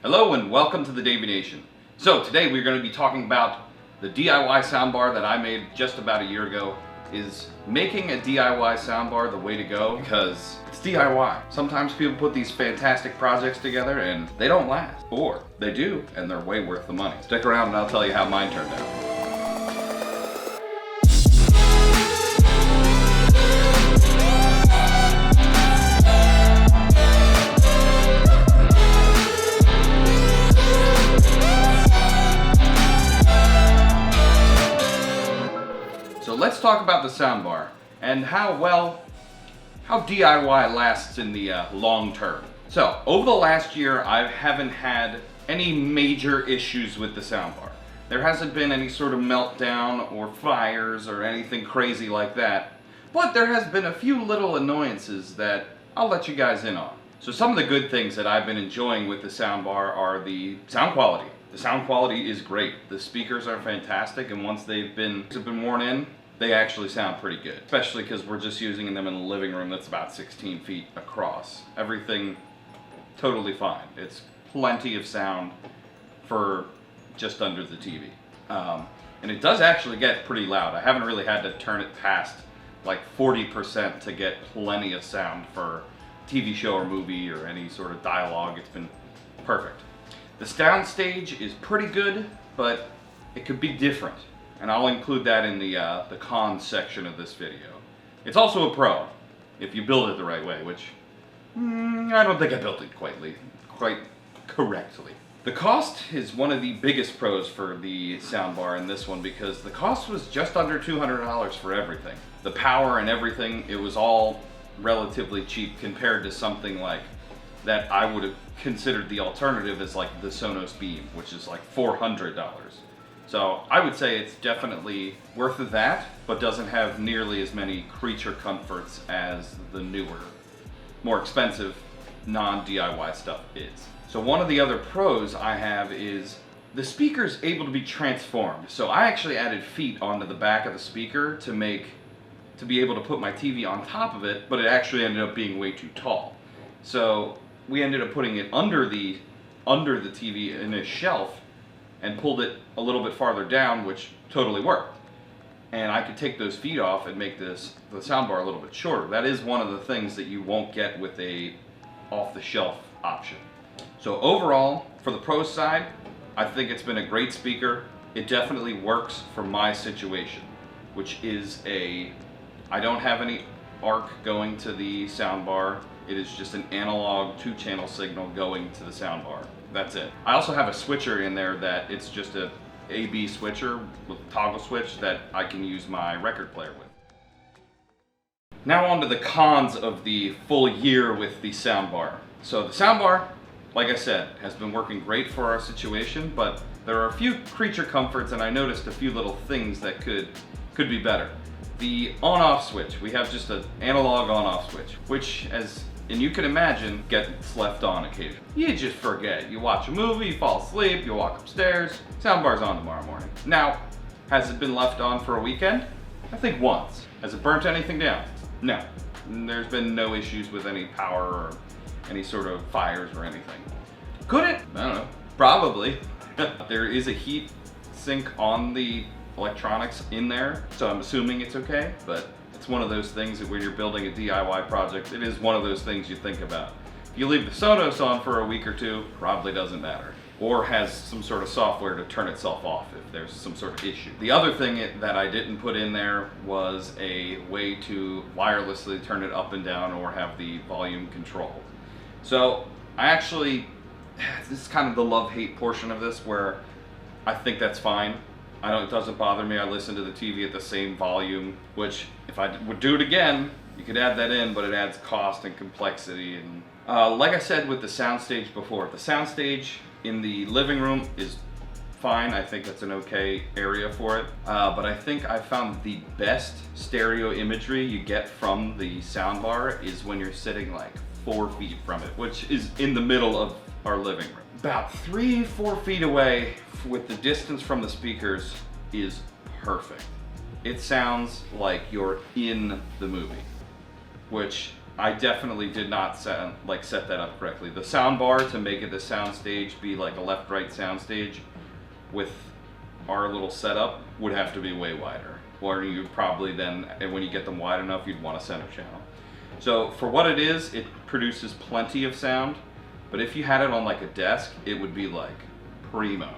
Hello and welcome to the Davey Nation. So today we're going to be talking about the DIY soundbar that I made just about a year ago. Is making a DIY soundbar the way to go? Because it's DIY. Sometimes people put these fantastic projects together and they don't last. Or they do and they're way worth the money. Stick around and I'll tell you how mine turned out. So let's talk about the soundbar and how DIY lasts in the long term. So over the last year, I haven't had any major issues with the soundbar. There hasn't been any sort of meltdown or fires or anything crazy like that, but there has been a few little annoyances that I'll let you guys in on. So some of the good things that I've been enjoying with the soundbar are the sound quality. The sound quality is great. The speakers are fantastic, and once they've been worn in, they actually sound pretty good, especially because we're just using them in a living room that's about 16 feet across. Everything totally fine. It's plenty of sound for just under the TV. And it does actually get pretty loud. I haven't really had to turn it past like 40% to get plenty of sound for TV show or movie or any sort of dialogue. It's been perfect. The sound stage is pretty good, but it could be different. And I'll include that in the cons section of this video. It's also a pro, if you build it the right way, which I don't think I built it quite correctly. The cost is one of the biggest pros for the soundbar in this one because the cost was just under $200 for everything. The power and everything, it was all relatively cheap compared to something like that I would have considered the alternative as like the Sonos Beam, which is like $400. So I would say it's definitely worth that, but doesn't have nearly as many creature comforts as the newer, more expensive non-DIY stuff is. So one of the other pros I have is the speaker's able to be transformed. So I actually added feet onto the back of the speaker to be able to put my TV on top of it, but it actually ended up being way too tall. So we ended up putting it under the TV in a shelf and pulled it a little bit farther down, which totally worked. And I could take those feet off and make the soundbar a little bit shorter. That is one of the things that you won't get with a off-the-shelf option. So overall, for the pro side, I think it's been a great speaker. It definitely works for my situation, which is I don't have any ARC going to the soundbar. It is just an analog 2-channel signal going to the soundbar. That's it. I also have a switcher in there that it's just a AB switcher with a toggle switch that I can use my record player with. Now on to the cons of the full year with the soundbar. So the soundbar, like I said, has been working great for our situation, but there are a few creature comforts and I noticed a few little things that could be better. The on-off switch, we have just an analog on-off switch, which and you can imagine gets left on occasionally. You just forget. You watch a movie, you fall asleep, you walk upstairs, soundbar's on tomorrow morning. Now, has it been left on for a weekend? I think once. Has it burnt anything down? No. There's been no issues with any power or any sort of fires or anything. Could it? I don't know. Probably. There is a heat sink on the electronics in there, so I'm assuming it's okay, but it's one of those things that when you're building a DIY project, it is one of those things you think about. If you leave the Sonos on for a week or two, probably doesn't matter. Or has some sort of software to turn itself off if there's some sort of issue. The other thing that I didn't put in there was a way to wirelessly turn it up and down or have the volume control. So this is kind of the love-hate portion of this where I think that's fine. It doesn't bother me. I listen to the TV at the same volume, which if I would do it again, you could add that in, but it adds cost and complexity. And like I said with the soundstage before, the soundstage in the living room is fine. I think that's an okay area for it. But I think I found the best stereo imagery you get from the soundbar is when you're sitting like 4 feet from it, which is in the middle of our living room. About 3-4 feet away with the distance from the speakers is perfect. It sounds like you're in the movie, which I definitely did not set that up correctly. The sound bar, to make it the sound stage be like a left-right sound stage with our little setup, would have to be way wider. Or you'd probably then, and when you get them wide enough, you'd want a center channel. So for what it is, it produces plenty of sound, but if you had it on like a desk, it would be like primo.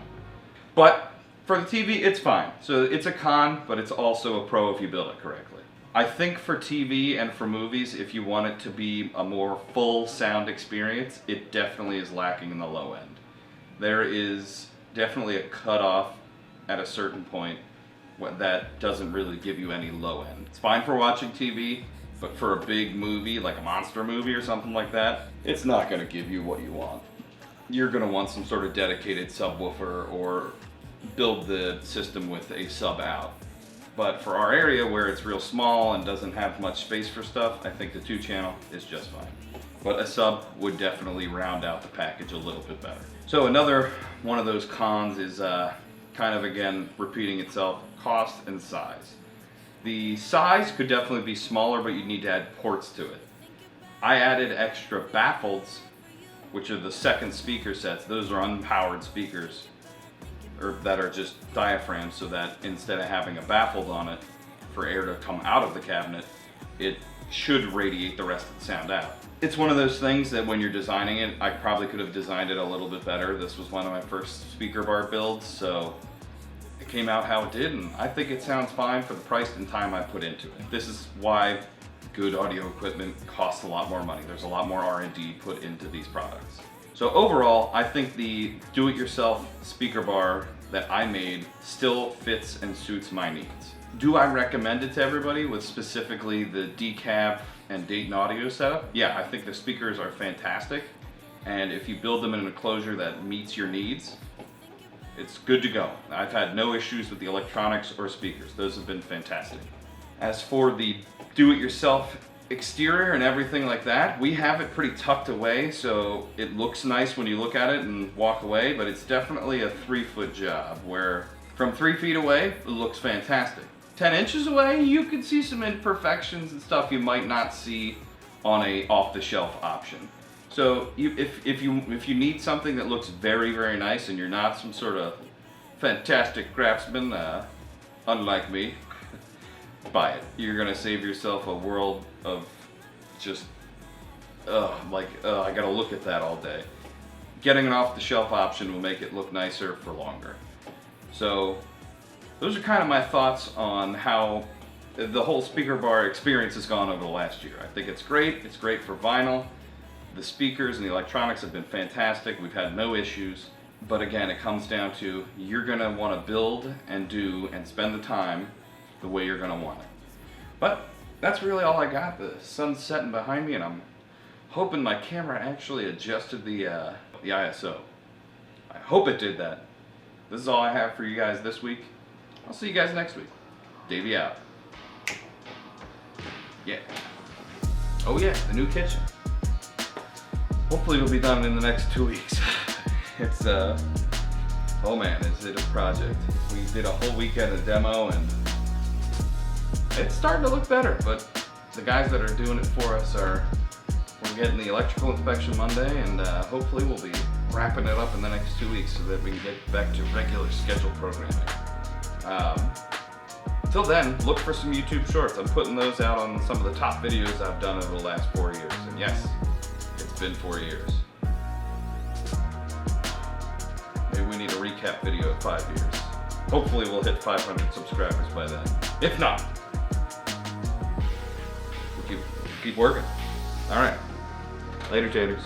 But for the TV, it's fine. So it's a con, but it's also a pro if you build it correctly. I think for TV and for movies, if you want it to be a more full sound experience, it definitely is lacking in the low end. There is definitely a cutoff at a certain point that doesn't really give you any low end. It's fine for watching TV, but for a big movie, like a monster movie or something like that, it's not gonna give you what you want. You're gonna want some sort of dedicated subwoofer or build the system with a sub out. But for our area where it's real small and doesn't have much space for stuff, I think the 2-channel is just fine. But a sub would definitely round out the package a little bit better. So another one of those cons is kind of, again, repeating itself, cost and size. The size could definitely be smaller, but you need to add ports to it. I added extra baffles, which are the second speaker sets. Those are unpowered speakers, or that are just diaphragms, so that instead of having a baffled on it for air to come out of the cabinet, it should radiate the rest of the sound out. It's one of those things that when you're designing it, I probably could have designed it a little bit better. This was one of my first speaker bar builds, so it came out how it did, and I think it sounds fine for the price and time I put into it. This is why good audio equipment costs a lot more money. There's a lot more R&D put into these products. So overall, I think the do-it-yourself speaker bar that I made still fits and suits my needs. Do I recommend it to everybody with specifically the decab and Dayton audio setup? Yeah, I think the speakers are fantastic, and if you build them in an enclosure that meets your needs, it's good to go. I've had no issues with the electronics or speakers. Those have been fantastic. As for the do-it-yourself exterior and everything like that, we have it pretty tucked away, so it looks nice when you look at it and walk away, but it's definitely a 3-foot job where from 3 feet away, it looks fantastic. 10 inches away, you could see some imperfections and stuff you might not see on a off-the-shelf option. So if you need something that looks very, very nice and you're not some sort of fantastic craftsman, unlike me, buy it. You're gonna save yourself a world of just, I gotta look at that all day. Getting an off-the-shelf option will make it look nicer for longer. So those are kind of my thoughts on how the whole speaker bar experience has gone over the last year. I think it's great. It's great for vinyl. The speakers and the electronics have been fantastic. We've had no issues. But again, it comes down to you're gonna wanna build and do and spend the time the way you're gonna want it. But that's really all I got. The sun's setting behind me, and I'm hoping my camera actually adjusted the ISO. I hope it did that. This is all I have for you guys this week. I'll see you guys next week. Davey out. Yeah. Oh yeah, the new kitchen. Hopefully it'll be done in the next 2 weeks. It's oh man, is it a project. We did a whole weekend of demo, and it's starting to look better, but the guys that are doing it for us we're getting the electrical inspection Monday, and hopefully we'll be wrapping it up in the next 2 weeks so that we can get back to regular scheduled programming. Till then, look for some YouTube shorts. I'm putting those out on some of the top videos I've done over the last 4 years, and yes, it's been 4 years. Maybe we need a recap video at 5 years. Hopefully we'll hit 500 subscribers by then. If not, we'll keep working. All right, later taters.